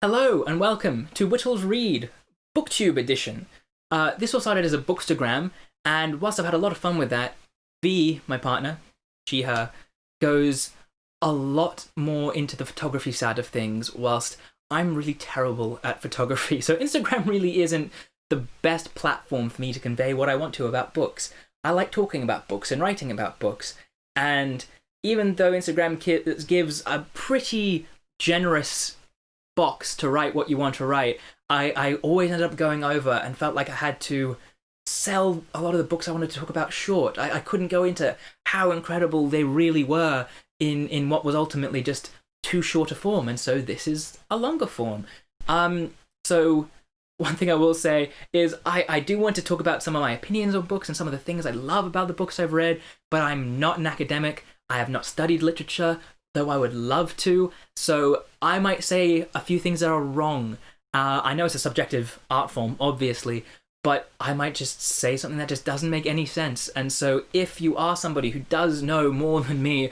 Hello and welcome to Whittles Read, Booktube edition. This all started as a bookstagram, and whilst I've had a lot of fun with that, V, my partner, she, her, goes a lot more into the photography side of things, whilst I'm really terrible at photography. So Instagram really isn't the best platform for me to convey what I want to about books. I like talking about books and writing about books, and even though Instagram gives a pretty generous box to write what you want to write, I always ended up going over and felt like I had to sell a lot of the books I wanted to talk about short. I couldn't go into how incredible they really were in what was ultimately just too short a form, and so this is a longer form. So one thing I will say is I do want to talk about some of my opinions on books and some of the things I love about the books I've read, but I'm not an academic. I have not studied literature, though I would love to, so I might say a few things that are wrong. I know it's a subjective art form, obviously, but I might just say something that just doesn't make any sense. And so if you are somebody who does know more than me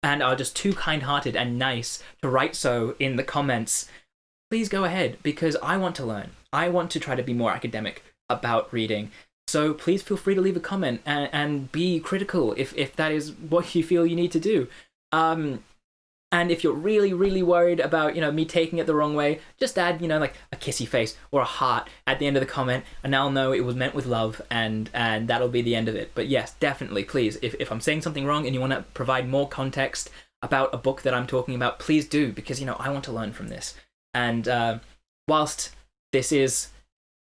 and are just too kind-hearted and nice to write so in the comments, please go ahead, because I want to learn. I want to try to be more academic about reading. So please feel free to leave a comment and be critical if that is what you feel you need to do. And if you're really, really worried about, me taking it the wrong way, just add, like a kissy face or a heart at the end of the comment, and I'll know it was meant with love, and that'll be the end of it. But yes, definitely, please, if I'm saying something wrong and you want to provide more context about a book that I'm talking about, please do, because, I want to learn from this. And whilst this is,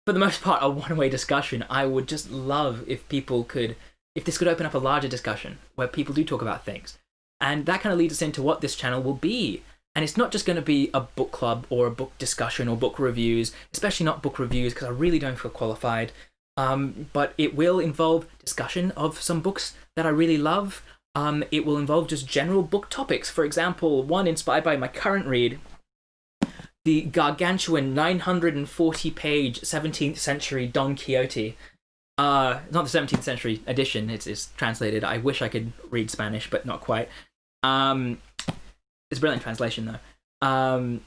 for the most part, a one-way discussion, I would just love if this could open up a larger discussion where people do talk about things. And that kind of leads us into what this channel will be. And it's not just going to be a book club or a book discussion or book reviews, especially not book reviews, because I really don't feel qualified. But it will involve discussion of some books that I really love. It will involve just general book topics. For example, one inspired by my current read, the gargantuan 940-page 17th century Don Quixote. Not the 17th century edition, it's translated. I wish I could read Spanish, but not quite. It's a brilliant translation, though.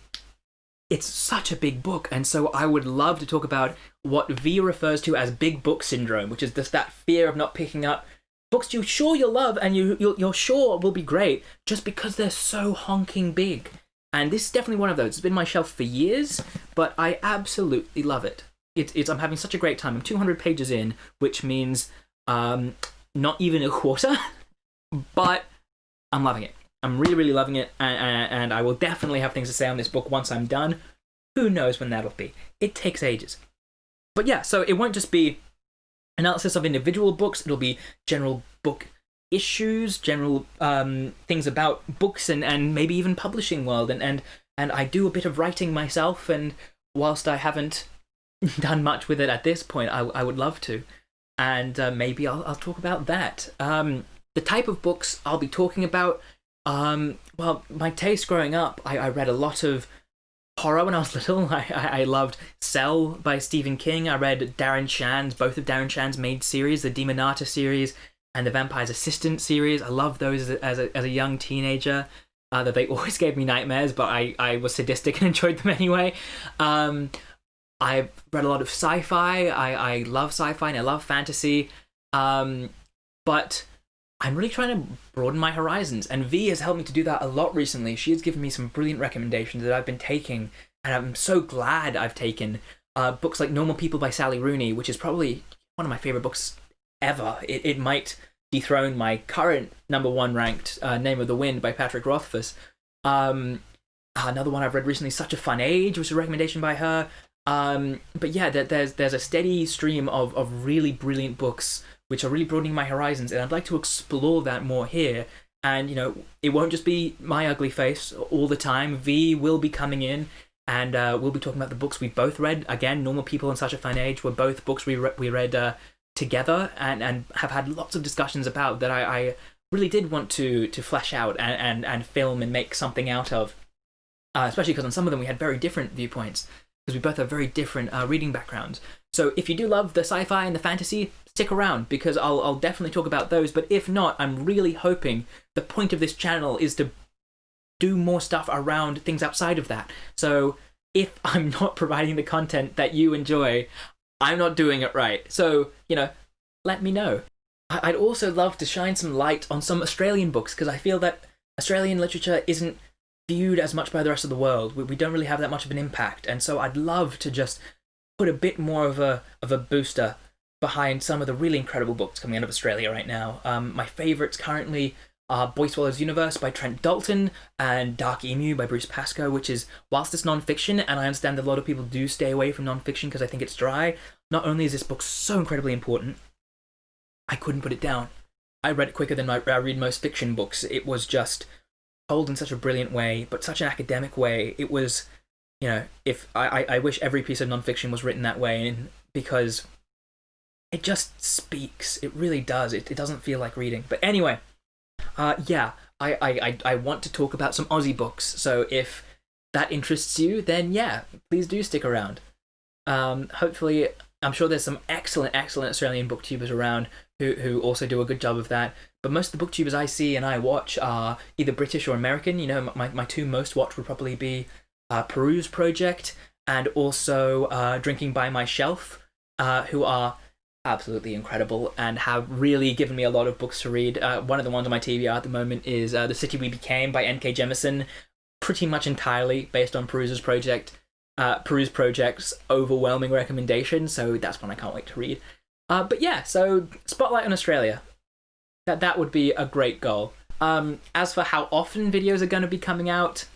It's such a big book, and so I would love to talk about what V refers to as big book syndrome, which is just that fear of not picking up books you're sure you'll love and you're sure will be great just because they're so honking big. And this is definitely one of those. It's been on my shelf for years, but I absolutely love it. I'm having such a great time. I'm 200 pages in, which means not even a quarter, but I'm loving it. I'm really, really loving it, and I will definitely have things to say on this book once I'm done. Who knows when that'll be? It takes ages. But yeah, so it won't just be analysis of individual books. It'll be general book issues, general things about books and maybe even publishing world. And I do a bit of writing myself, and whilst I haven't done much with it at this point, I would love to, and maybe I'll talk about that. The type of books I'll be talking about, well, my taste growing up, I read a lot of horror when I was little. I loved Cell by Stephen King. I read both of Darren Shan's made series, the Demonata series and the Vampire's Assistant series. I loved those as a young teenager. That they always gave me nightmares, but I was sadistic and enjoyed them anyway. I've read a lot of sci-fi. I love sci-fi and I love fantasy. But I'm really trying to broaden my horizons, and V has helped me to do that a lot recently. She has given me some brilliant recommendations that I've been taking, and I'm so glad I've taken books like Normal People by Sally Rooney, which is probably one of my favorite books ever. It might dethrone my current number one ranked Name of the Wind by Patrick Rothfuss. Another one I've read recently, Such a Fun Age, which is a recommendation by her. But yeah, there's a steady stream of really brilliant books which are really broadening my horizons, and I'd like to explore that more here. And it won't just be my ugly face all the time. V will be coming in, and we'll be talking about the books we both read. Again, Normal People and Such a Fun Age were both books we read together, and have had lots of discussions about that I really did want to flesh out and film and make something out of. Especially because on some of them we had very different viewpoints, because we both have very different reading backgrounds. So if you do love the sci-fi and the fantasy, stick around, because I'll definitely talk about those. But if not, I'm really hoping the point of this channel is to do more stuff around things outside of that. So if I'm not providing the content that you enjoy, I'm not doing it right. So, let me know. I'd also love to shine some light on some Australian books, because I feel that Australian literature isn't viewed as much by the rest of the world. We don't really have that much of an impact, and so I'd love to just put a bit more of a booster behind some of the really incredible books coming out of Australia right now. My favourites currently are Boy Swallows Universe by Trent Dalton and Dark Emu by Bruce Pascoe, which is, whilst it's non-fiction, and I understand that a lot of people do stay away from non-fiction because I think it's dry, not only is this book so incredibly important, I couldn't put it down. I read it quicker than I read most fiction books. It was just told in such a brilliant way, but such an academic way. It was, if I wish every piece of non-fiction was written that way, and because it just speaks. It really does. It doesn't feel like reading. But anyway, I want to talk about some Aussie books. So if that interests you, then yeah, please do stick around. Hopefully, I'm sure there's some excellent Australian booktubers around who also do a good job of that. But most of the booktubers I see and I watch are either British or American. My two most watched would probably be Peruse Project and also Drinking by My Shelf, who are absolutely incredible and have really given me a lot of books to read. One of the ones on my TBR at the moment is The City We Became by N.K. Jemisin, pretty much entirely based on Peruse Project's overwhelming recommendation, so that's one I can't wait to read. But yeah, so spotlight on Australia. That would be a great goal. As for how often videos are going to be coming out,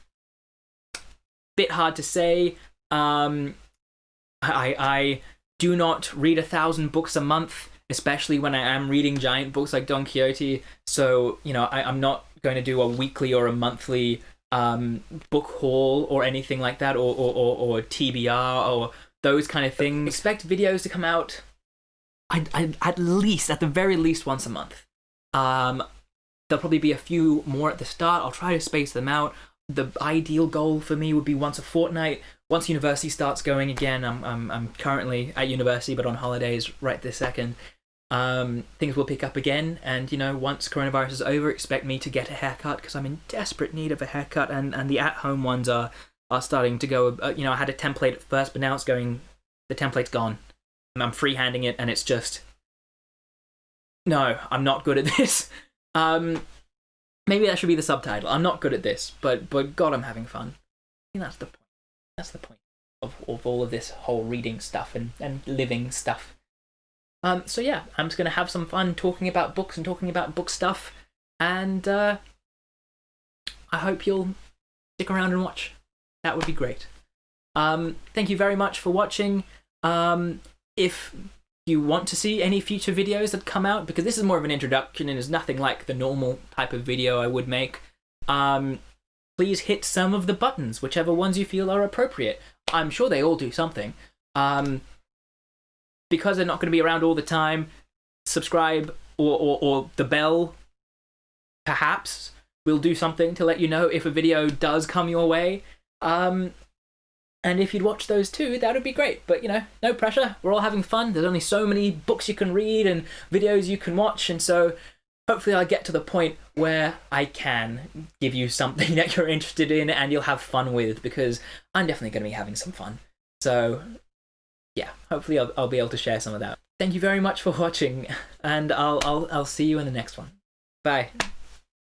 bit hard to say. I do not read 1,000 books a month, especially when I am reading giant books like Don Quixote. So, I'm not going to do a weekly or a monthly book haul or anything like that, or TBR or those kind of things. Expect videos to come out at the very least once a month. There'll probably be a few more at the start. I'll try to space them out. The ideal goal for me would be once a fortnight. Once university starts going again, I'm currently at university but on holidays right this second. Things will pick up again, and once coronavirus is over, expect me to get a haircut, because I'm in desperate need of a haircut, and the at-home ones are starting to go. I had a template at first, but now it's going. The template's gone. And I'm freehanding it, and it's just no. I'm not good at this. Maybe that should be the subtitle. I'm not good at this, but God, I'm having fun. I think that's the point. That's the point of all of this whole reading stuff and living stuff. So yeah, I'm just going to have some fun talking about books and talking about book stuff, and I hope you'll stick around and watch. That would be great. Thank you very much for watching. If you want to see any future videos that come out, because this is more of an introduction and is nothing like the normal type of video I would make, please hit some of the buttons, whichever ones you feel are appropriate. I'm sure they all do something. Because they're not going to be around all the time, subscribe or the bell, perhaps, will do something to let you know if a video does come your way. And if you'd watch those too, that would be great. But, no pressure. We're all having fun. There's only so many books you can read and videos you can watch. And so hopefully I'll get to the point where I can give you something that you're interested in and you'll have fun with, because I'm definitely going to be having some fun. So yeah, hopefully I'll be able to share some of that. Thank you very much for watching, and I'll see you in the next one. Bye.